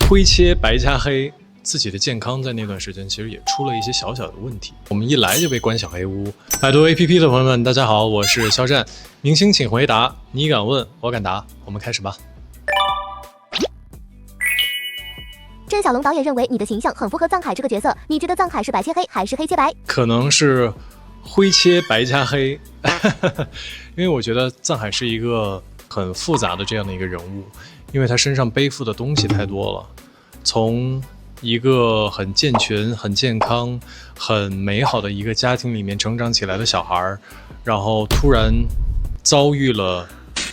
灰切白加黑，自己的健康在那段时间其实也出了一些小小的问题。我们一来就被关小黑屋。百度 APP 的朋友们，大家好，我是肖战。明星请回答，你敢问，我敢答。我们开始吧。郑晓龙导演认为你的形象很符合藏海这个角色，你觉得藏海是白切黑还是黑切白？可能是灰切白加黑，因为我觉得藏海是一个很复杂的这样的一个人物，因为他身上背负的东西太多了。从一个很健全、很健康、很美好的一个家庭里面成长起来的小孩，然后突然遭遇了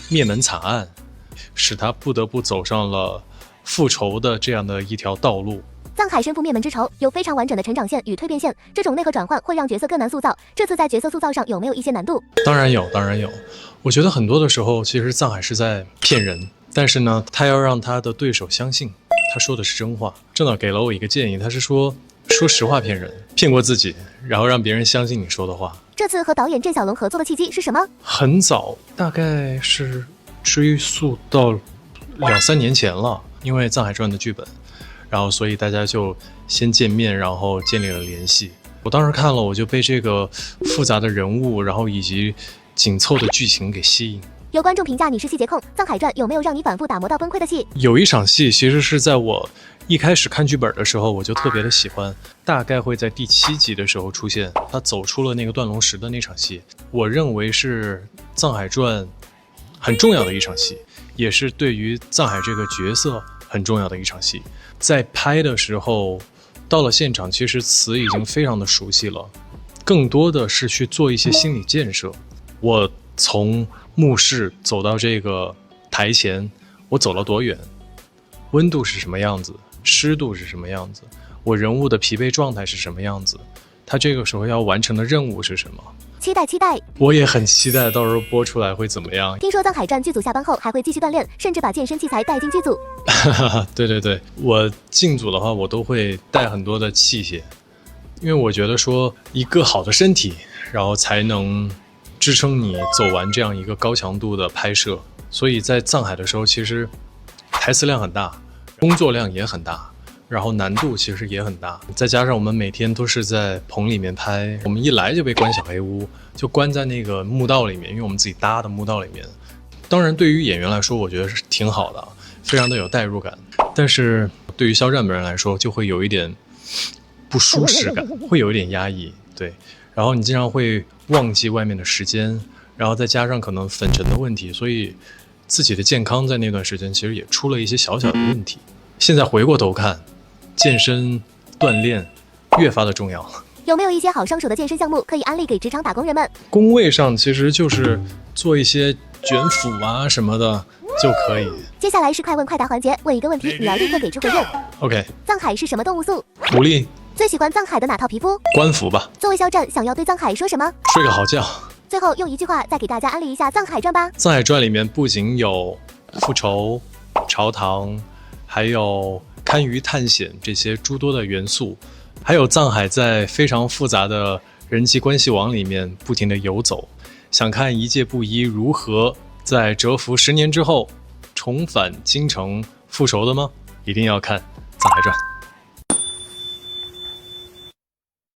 灭门惨案，使他不得不走上了复仇的这样的一条道路。藏海身负灭门之仇，有非常完整的成长线与蜕变线，这种内核转换会让角色更难塑造。这次在角色塑造上有没有一些难度？当然有，当然有。我觉得很多的时候，其实藏海是在骗人，但是呢，他要让他的对手相信他说的是真话。郑导给了我一个建议，他是说实话骗人，骗过自己，然后让别人相信你说的话。这次和导演郑晓龙合作的契机是什么？很早，大概是追溯到2-3年前了，因为《藏海传》的剧本。然后，所以大家就先见面，然后建立了联系。我当时看了，我就被这个复杂的人物，然后以及紧凑的剧情给吸引。有观众评价你是细节控，《藏海传》有没有让你反复打磨到崩溃的戏？有一场戏，其实是在我一开始看剧本的时候，我就特别的喜欢，大概会在第7集的时候出现。他走出了那个断龙石的那场戏，我认为是《藏海传》很重要的一场戏，也是对于藏海这个角色很重要的一场戏。在拍的时候，到了现场，其实词已经非常的熟悉了，更多的是去做一些心理建设。我从墓室走到这个台前，我走了多远？温度是什么样子？湿度是什么样子？我人物的疲惫状态是什么样子？他这个时候要完成的任务是什么？期待！我也很期待到时候播出来会怎么样。听说《藏海传》剧组下班后还会继续锻炼，甚至把健身器材带进剧组。对，我进组的话，我都会带很多的器械，因为我觉得说一个好的身体，然后才能支撑你走完这样一个高强度的拍摄。所以在藏海的时候，其实台词量很大，工作量也很大。然后难度其实也很大，再加上我们每天都是在棚里面拍，我们一来就被关小黑屋，就关在那个墓道里面，因为我们自己搭的墓道里面。当然对于演员来说，我觉得是挺好的，非常的有代入感。但是对于肖战本人来说，就会有一点不舒适感，会有一点压抑。对，然后你经常会忘记外面的时间，然后再加上可能粉尘的问题，所以自己的健康在那段时间其实也出了一些小小的问题。现在回过头看，健身锻炼越发的重要了。有没有一些好上手的健身项目可以安利给职场打工人们？工位上其实就是做一些卷腹啊什么的就可以。接下来是快问快答环节，问一个问题，你要立刻给出回应。OK。藏海是什么动物素？狐狸。最喜欢藏海的哪套皮肤？官服吧。作为肖战，想要对藏海说什么？睡个好觉。最后用一句话再给大家安利一下《藏海传》吧。《藏海传》里面不仅有复仇、朝堂，还有堪舆探险这些诸多的元素，还有藏海在非常复杂的人际关系网里面不停的游走。想看一介布衣如何在蛰伏10年之后重返京城复仇的吗？一定要看《藏海传》。